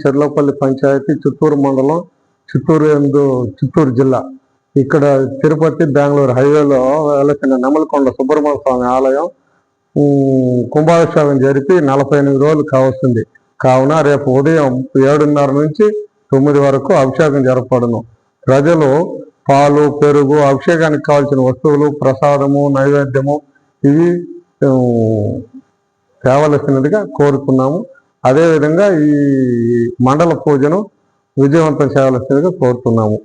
చెర్లోపల్లి పంచాయతీ, చిత్తూరు మండలం, చిత్తూరు జిల్లా. ఇక్కడ తిరుపతి బెంగళూరు హైవేలో వెలసిన నెమలకొండ సుబ్రహ్మణ్య స్వామి ఆలయం కుంభాభిషేకం జరిపి 48 రోజులు కావస్తుంది. కావున రేపు ఉదయం 7:30 నుంచి 9 వరకు అభిషేకం జరపబడును. ప్రజలు పాలు, పెరుగు, అభిషేకానికి కావాల్సిన వస్తువులు, ప్రసాదము, నైవేద్యము ఇవి తేవలసినదిగా కోరుతున్నాము. అదేవిధంగా ఈ మండల పూజను విజయవంతం చేయవలసిందిగా కోరుతున్నాము.